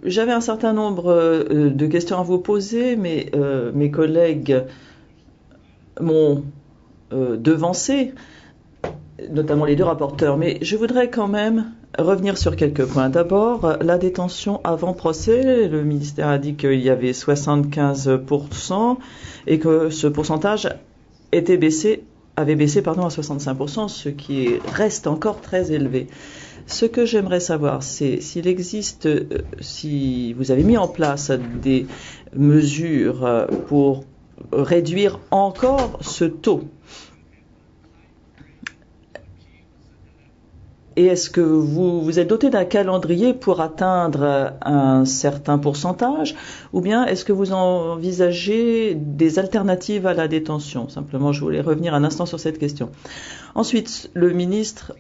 J'avais un certain nombre de questions à vous poser, mais mes collègues m'ont devancé, notamment les deux rapporteurs. Mais je voudrais quand même revenir sur quelques points. D'abord, la détention avant procès. Le ministère a dit qu'il y avait 75% et que ce pourcentage avait baissé à 65%, ce qui reste encore très élevé. Ce que j'aimerais savoir, c'est si vous avez mis en place des mesures pour réduire encore ce taux. Et est-ce que vous êtes doté d'un calendrier pour atteindre un certain pourcentage, ou bien est-ce que vous envisagez des alternatives à la détention? Simplement, je voulais revenir un instant sur cette question. Ensuite, le ministre,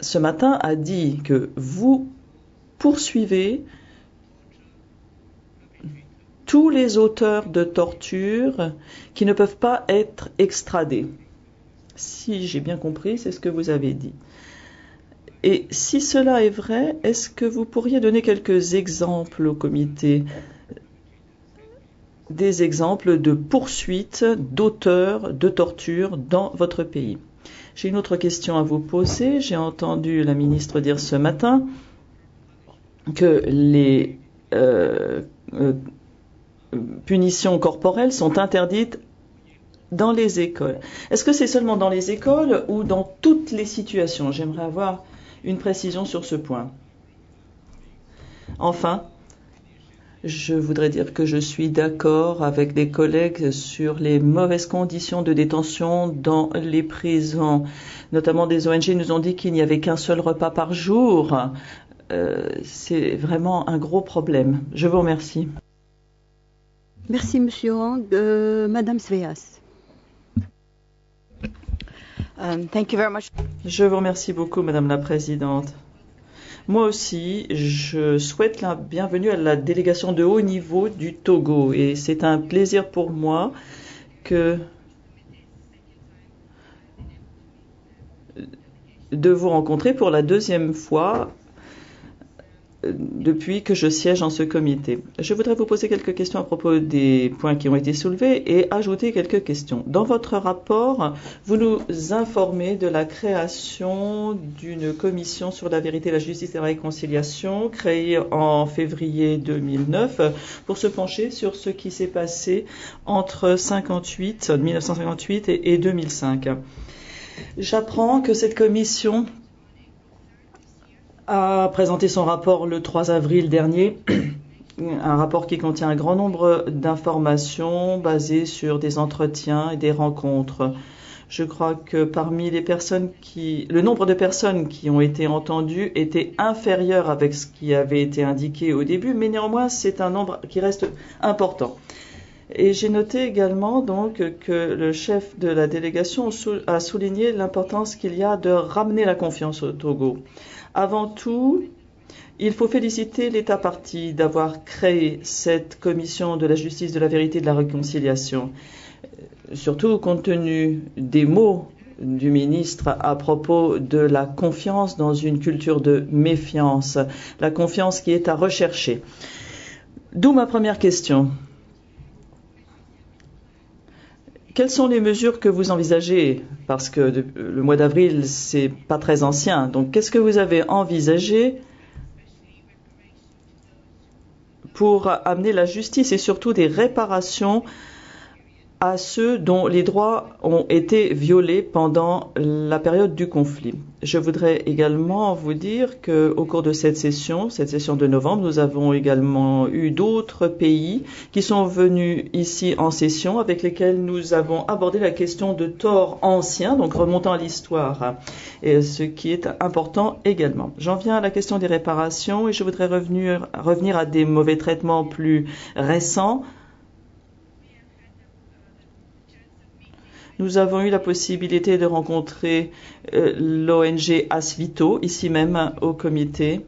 ce matin, a dit que vous poursuivez tous les auteurs de torture qui ne peuvent pas être extradés. Si j'ai bien compris, c'est ce que vous avez dit. Et si cela est vrai, est-ce que vous pourriez donner quelques exemples au comité, des exemples de poursuites d'auteurs de torture dans votre pays? J'ai une autre question à vous poser. J'ai entendu la ministre dire ce matin que les punitions corporelles sont interdites dans les écoles. Est-ce que c'est seulement dans les écoles ou dans toutes les situations? J'aimerais avoir une précision sur ce point. Enfin, je voudrais dire que je suis d'accord avec des collègues sur les mauvaises conditions de détention dans les prisons. Notamment des ONG nous ont dit qu'il n'y avait qu'un seul repas par jour. C'est vraiment un gros problème. Je vous remercie. Merci, Monsieur Hong. Madame Sveas. Thank you very much. Je vous remercie beaucoup, Madame la Présidente. Moi aussi, je souhaite la bienvenue à la délégation de haut niveau du Togo et c'est un plaisir pour moi de vous rencontrer pour la deuxième fois depuis que je siège en ce comité. Je voudrais vous poser quelques questions à propos des points qui ont été soulevés et ajouter quelques questions. Dans votre rapport, vous nous informez de la création d'une commission sur la vérité, la justice et la réconciliation créée en février 2009 pour se pencher sur ce qui s'est passé entre 1958 et 2005. J'apprends que cette commission a présenté son rapport le 3 avril dernier, un rapport qui contient un grand nombre d'informations basées sur des entretiens et des rencontres. Je crois que parmi les personnes le nombre de personnes qui ont été entendues était inférieur avec ce qui avait été indiqué au début, mais néanmoins c'est un nombre qui reste important. Et j'ai noté également donc que le chef de la délégation a souligné l'importance qu'il y a de ramener la confiance au Togo. Avant tout, il faut féliciter l'État partie d'avoir créé cette commission de la justice, de la vérité et de la réconciliation. Surtout compte tenu des mots du ministre à propos de la confiance dans une culture de méfiance, la confiance qui est à rechercher. D'où ma première question. Quelles sont les mesures que vous envisagez? Parce que le mois d'avril, c'est pas très ancien. Donc, qu'est-ce que vous avez envisagé pour amener la justice et surtout des réparations à ceux dont les droits ont été violés pendant la période du conflit? Je voudrais également vous dire qu'au cours de cette session de novembre, nous avons également eu d'autres pays qui sont venus ici en session avec lesquels nous avons abordé la question de torts anciens, donc remontant à l'histoire, et ce qui est important également. J'en viens à la question des réparations et je voudrais revenir à des mauvais traitements plus récents. Nous avons eu la possibilité de rencontrer l'ONG Asvito, ici même au comité,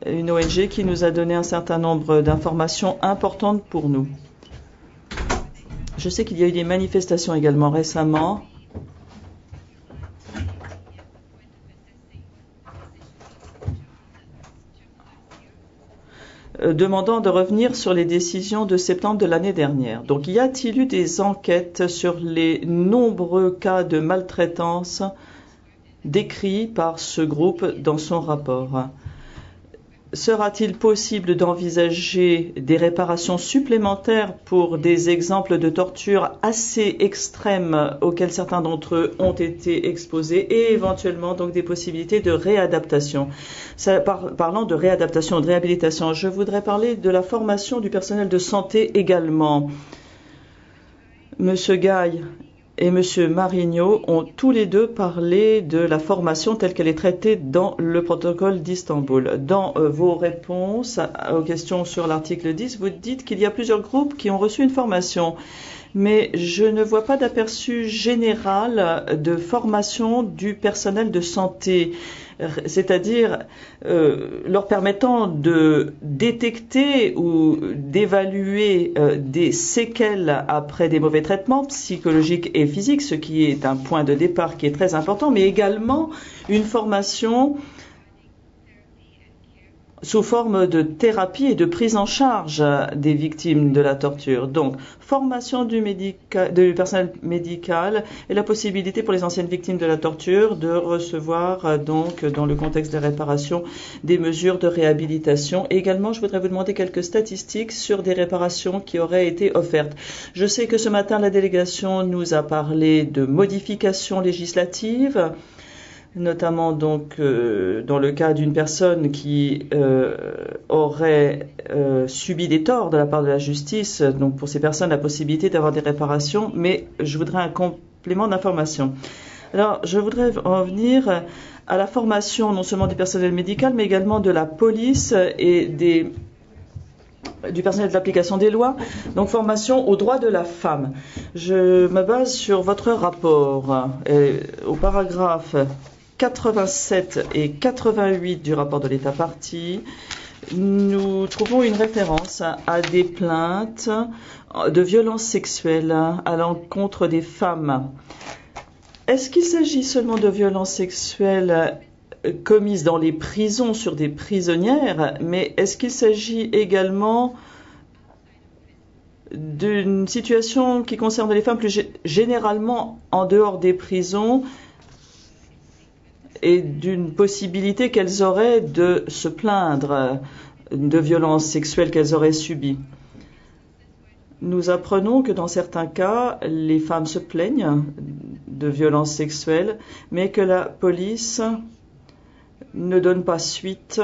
une ONG qui nous a donné un certain nombre d'informations importantes pour nous. Je sais qu'il y a eu des manifestations également récemment. demandant de revenir sur les décisions de septembre de l'année dernière. Donc, y a-t-il eu des enquêtes sur les nombreux cas de maltraitance décrits par ce groupe dans son rapport? Sera-t-il possible d'envisager des réparations supplémentaires pour des exemples de torture assez extrêmes auxquels certains d'entre eux ont été exposés et éventuellement donc des possibilités de réadaptation? Parlant de réadaptation et de réhabilitation, je voudrais parler de la formation du personnel de santé également. Monsieur Gaille et Monsieur Marigno ont tous les deux parlé de la formation telle qu'elle est traitée dans le protocole d'Istanbul. Dans vos réponses aux questions sur l'article 10, vous dites qu'il y a plusieurs groupes qui ont reçu une formation, mais je ne vois pas d'aperçu général de formation du personnel de santé, c'est-à-dire leur permettant de détecter ou d'évaluer des séquelles après des mauvais traitements psychologiques et physiques, ce qui est un point de départ qui est très important, mais également une formation sous forme de thérapie et de prise en charge des victimes de la torture. Donc, formation du personnel médical et la possibilité pour les anciennes victimes de la torture de recevoir, donc, dans le contexte des réparations, des mesures de réhabilitation. Et également, je voudrais vous demander quelques statistiques sur des réparations qui auraient été offertes. Je sais que ce matin, la délégation nous a parlé de modifications législatives, notamment donc dans le cas d'une personne qui aurait subi des torts de la part de la justice. Donc pour ces personnes, la possibilité d'avoir des réparations, mais je voudrais un complément d'information. Alors, je voudrais en venir à la formation non seulement du personnel médical, mais également de la police et du personnel de l'application des lois, donc formation aux droits de la femme. Je me base sur votre rapport au paragraphe 87 et 88 du rapport de l'État partie. Nous trouvons une référence à des plaintes de violences sexuelles à l'encontre des femmes. Est-ce qu'il s'agit seulement de violences sexuelles commises dans les prisons sur des prisonnières, mais est-ce qu'il s'agit également d'une situation qui concerne les femmes plus généralement en dehors des prisons et d'une possibilité qu'elles auraient de se plaindre de violences sexuelles qu'elles auraient subies? Nous apprenons que dans certains cas, les femmes se plaignent de violences sexuelles, mais que la police ne donne pas suite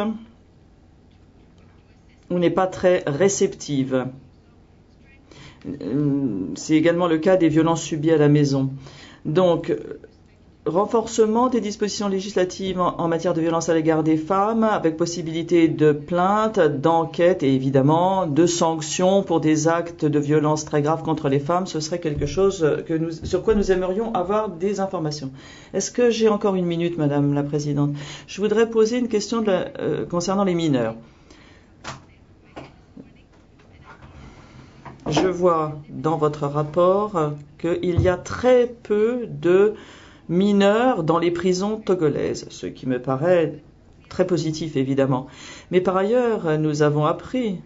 ou n'est pas très réceptive. C'est également le cas des violences subies à la maison. Donc, renforcement des dispositions législatives en matière de violence à l'égard des femmes, avec possibilité de plainte, d'enquête et évidemment de sanctions pour des actes de violence très graves contre les femmes, ce serait quelque chose sur quoi nous aimerions avoir des informations. Est-ce que j'ai encore une minute, Madame la Présidente? Je voudrais poser une question concernant les mineurs. Je vois dans votre rapport qu'il y a très peu de mineurs dans les prisons togolaises, ce qui me paraît très positif évidemment. Mais par ailleurs, nous avons appris,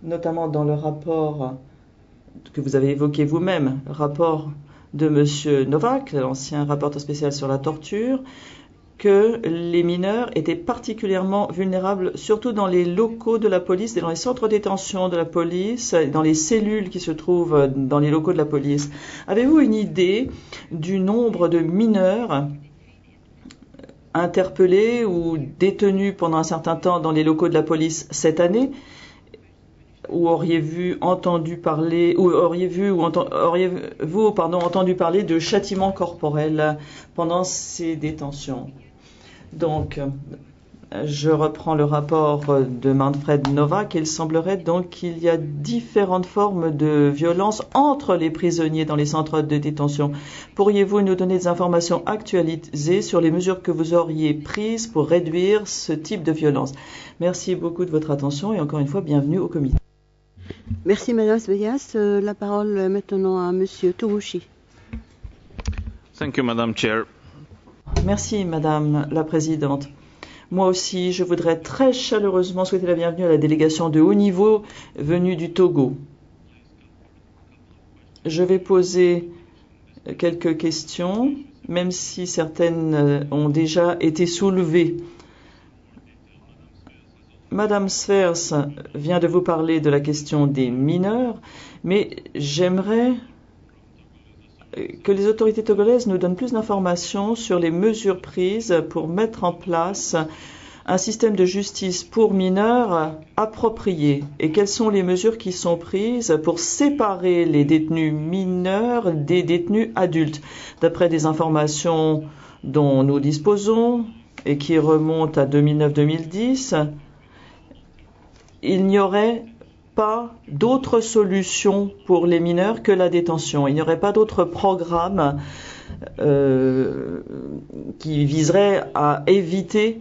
notamment dans le rapport que vous avez évoqué vous-même, le rapport de M. Novak, l'ancien rapporteur spécial sur la torture, que les mineurs étaient particulièrement vulnérables, surtout dans les locaux de la police, dans les centres de détention de la police, dans les cellules qui se trouvent dans les locaux de la police. Avez-vous une idée du nombre de mineurs interpellés ou détenus pendant un certain temps dans les locaux de la police cette année? Ou auriez-vous entendu parler de châtiments corporels pendant ces détentions? Donc, je reprends le rapport de Manfred Novak. Il semblerait donc qu'il y a différentes formes de violence entre les prisonniers dans les centres de détention. Pourriez-vous nous donner des informations actualisées sur les mesures que vous auriez prises pour réduire ce type de violence? Merci beaucoup de votre attention et encore une fois, bienvenue au comité. Merci Madame Sveyas. La parole maintenant à Monsieur Toguchi. Thank you, Madam Chair. Merci Madame la Présidente. Moi aussi, je voudrais très chaleureusement souhaiter la bienvenue à la délégation de haut niveau venue du Togo. Je vais poser quelques questions, même si certaines ont déjà été soulevées. Madame Svers vient de vous parler de la question des mineurs, mais j'aimerais que les autorités togolaises nous donnent plus d'informations sur les mesures prises pour mettre en place un système de justice pour mineurs approprié et quelles sont les mesures qui sont prises pour séparer les détenus mineurs des détenus adultes. D'après des informations dont nous disposons et qui remontent à 2009-2010, il n'y aurait pas d'autre solution pour les mineurs que la détention. Il n'y aurait pas d'autre programme qui viserait à éviter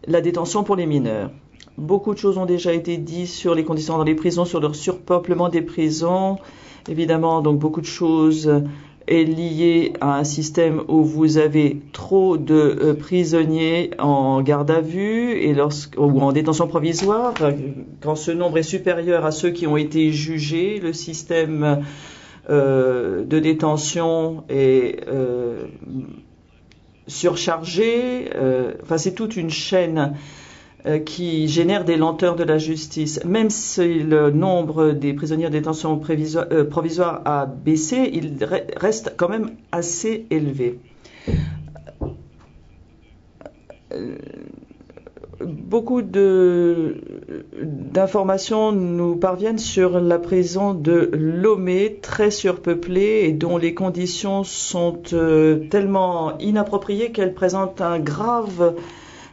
la détention pour les mineurs. Beaucoup de choses ont déjà été dites sur les conditions dans les prisons, sur le surpeuplement des prisons. Évidemment, donc beaucoup de choses est lié à un système où vous avez trop de prisonniers en garde à vue ou en détention provisoire. Quand ce nombre est supérieur à ceux qui ont été jugés, le système de détention est surchargé. C'est toute une chaîne qui génère des lenteurs de la justice. Même si le nombre des prisonniers en détention provisoire a baissé, il reste quand même assez élevé. Beaucoup d'informations nous parviennent sur la prison de Lomé, très surpeuplée et dont les conditions sont tellement inappropriées qu'elles présentent un grave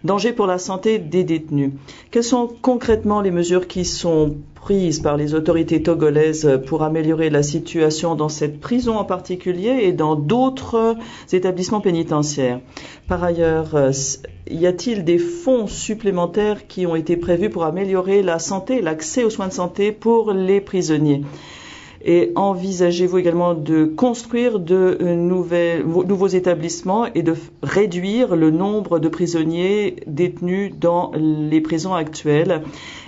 danger pour la santé des détenus. Quelles sont concrètement les mesures qui sont prises par les autorités togolaises pour améliorer la situation dans cette prison en particulier et dans d'autres établissements pénitentiaires? Par ailleurs, y a-t-il des fonds supplémentaires qui ont été prévus pour améliorer la santé, l'accès aux soins de santé pour les prisonniers? Et envisagez-vous également de construire de nouveaux établissements et de réduire le nombre de prisonniers détenus dans les prisons actuelles?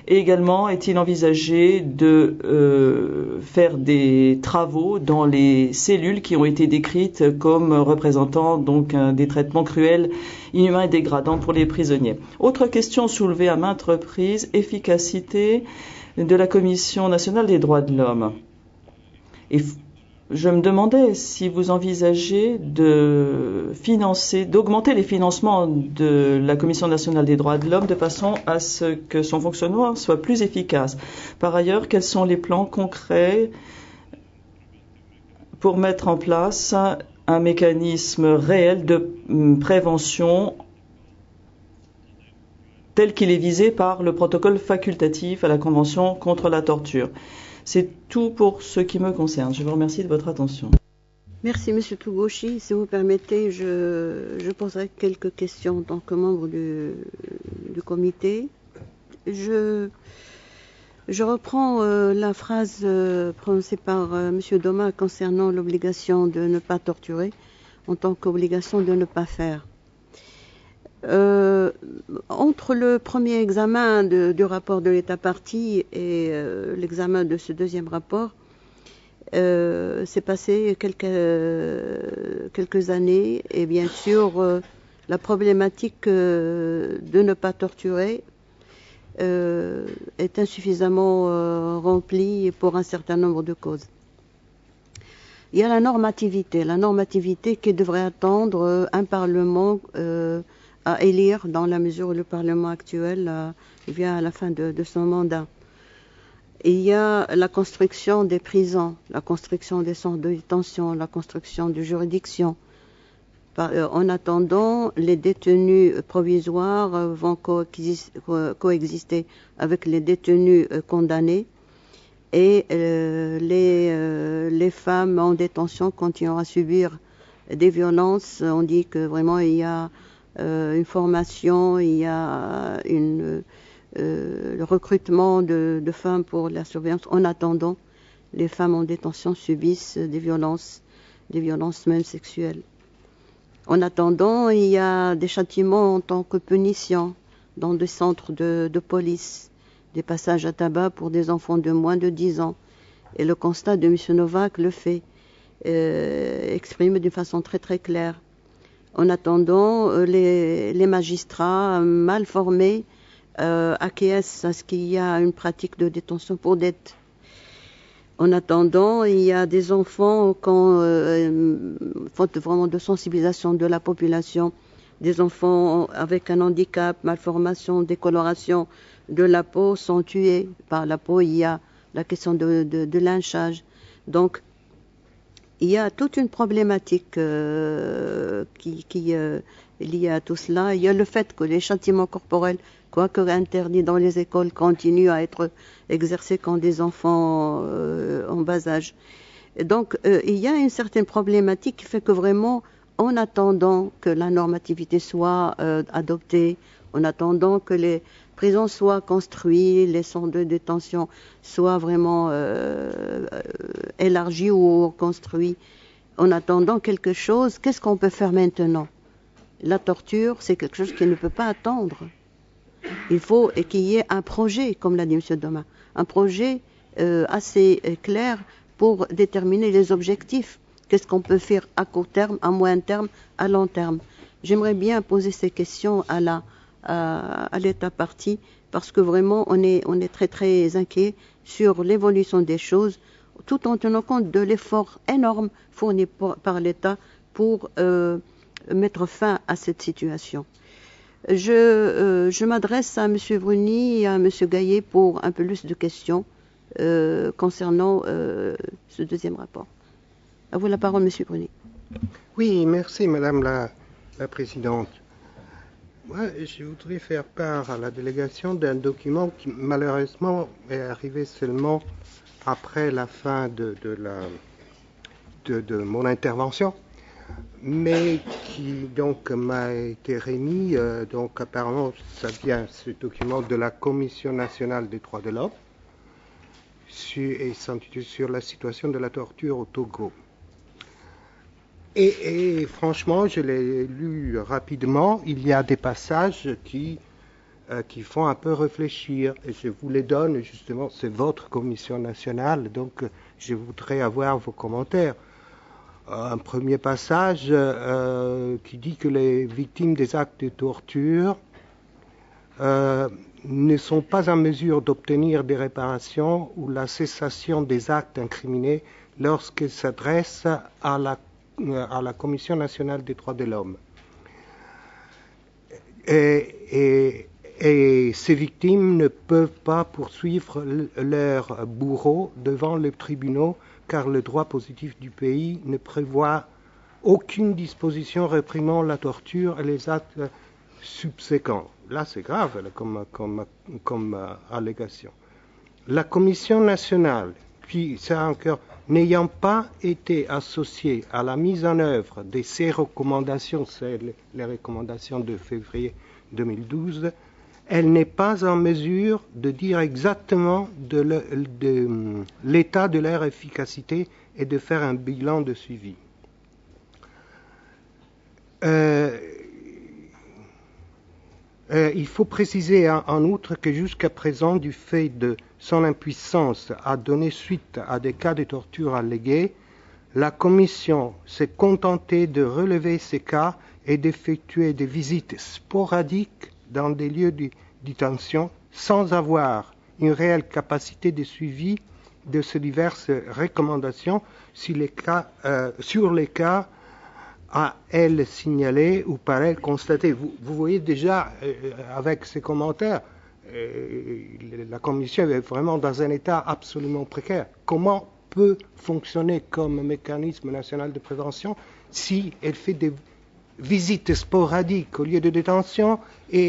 Et également, est-il envisagé de faire des travaux dans les cellules qui ont été décrites comme représentant donc des traitements cruels, inhumains et dégradants pour les prisonniers? Autre question soulevée à maintes reprises, efficacité de la Commission nationale des droits de l'homme. Et je me demandais si vous envisagez d'augmenter les financements de la Commission nationale des droits de l'homme de façon à ce que son fonctionnement soit plus efficace. Par ailleurs, quels sont les plans concrets pour mettre en place un mécanisme réel de prévention tel qu'il est visé par le protocole facultatif à la Convention contre la torture? C'est tout pour ce qui me concerne. Je vous remercie de votre attention. Merci, Monsieur Tugoshi. Si vous permettez, je poserai quelques questions en tant que membre du comité. Je reprends la phrase prononcée par Monsieur Doma concernant l'obligation de ne pas torturer en tant qu'obligation de ne pas faire. Entre le premier examen du rapport de l'État partie et l'examen de ce deuxième rapport, s'est passé quelques années et bien sûr la problématique de ne pas torturer est insuffisamment remplie pour un certain nombre de causes. Il y a la normativité qui devrait attendre un Parlement à élire dans la mesure où le Parlement actuel vient à la fin de son mandat. Il y a la construction des prisons, la construction des centres de détention, la construction de juridictions. En attendant, les détenus provisoires vont coexister avec les détenus condamnés et les femmes en détention continueront à subir des violences. On dit que vraiment il y a une formation, il y a le recrutement de femmes pour la surveillance. En attendant, les femmes en détention subissent des violences même sexuelles. En attendant, il y a des châtiments en tant que punition, dans des centres de police, des passages à tabac pour des enfants de moins de 10 ans. Et le constat de M. Novak le fait, exprime d'une façon très très claire. En attendant, les magistrats mal formés acquiescent à ce qu'il y a une pratique de détention pour dette. En attendant, il y a des enfants, faute vraiment de sensibilisation de la population, des enfants avec un handicap, malformation, décoloration de la peau sont tués. Par la peau, il y a la question de lynchage. Donc, il y a toute une problématique qui est liée à tout cela. Il y a le fait que les châtiments corporels, quoique interdits dans les écoles, continuent à être exercés quand des enfants en bas âge. Et donc, il y a une certaine problématique qui fait que vraiment, en attendant que la normativité soit adoptée, en attendant que les prisons soient construites, les centres de détention soient vraiment élargis ou construits, en attendant quelque chose, qu'est-ce qu'on peut faire maintenant? La torture, c'est quelque chose qui ne peut pas attendre. Il faut qu'il y ait un projet, comme l'a dit M. Domin, un projet assez clair pour déterminer les objectifs. Qu'est-ce qu'on peut faire à court terme, à moyen terme, à long terme? J'aimerais bien poser ces questions à l'État partie, parce que vraiment on est très très inquiet sur l'évolution des choses, tout en tenant compte de l'effort énorme fourni par l'État pour mettre fin à cette situation. Je m'adresse à M. Bruni et à M. Gaillet pour un peu plus de questions concernant ce deuxième rapport. À vous la parole, M. Bruni. Oui, merci Madame la Présidente. Moi, je voudrais faire part à la délégation d'un document qui malheureusement est arrivé seulement après la fin de mon intervention, mais qui donc m'a été remis, donc apparemment ça vient, ce document, de la Commission nationale des droits de l'homme, et s'intitule sur la situation de la torture au Togo. Et franchement, je l'ai lu rapidement. Il y a des passages qui font un peu réfléchir. Et je vous les donne, justement, c'est votre commission nationale, donc je voudrais avoir vos commentaires. Un premier passage qui dit que les victimes des actes de torture ne sont pas en mesure d'obtenir des réparations ou la cessation des actes incriminés lorsqu'elles s'adressent à la Commission nationale des droits de l'homme. Et ces victimes ne peuvent pas poursuivre leurs bourreaux devant les tribunaux car le droit positif du pays ne prévoit aucune disposition réprimant la torture et les actes subséquents. Là, c'est grave comme allégation. La Commission nationale, puis ça encore, n'ayant pas été associée à la mise en œuvre de ces recommandations, c'est les recommandations de février 2012, elle n'est pas en mesure de dire exactement de l'état de leur efficacité et de faire un bilan de suivi. Il faut préciser en outre que jusqu'à présent, du fait de son impuissance à donner suite à des cas de torture allégués, la Commission s'est contentée de relever ces cas et d'effectuer des visites sporadiques dans des lieux de détention sans avoir une réelle capacité de suivi de ces diverses recommandations sur les cas à elle signalés ou par elle constatés. Vous voyez déjà avec ces commentaires, la Commission est vraiment dans un état absolument précaire. Comment peut fonctionner comme mécanisme national de prévention si elle fait des visites sporadiques au lieu de détention et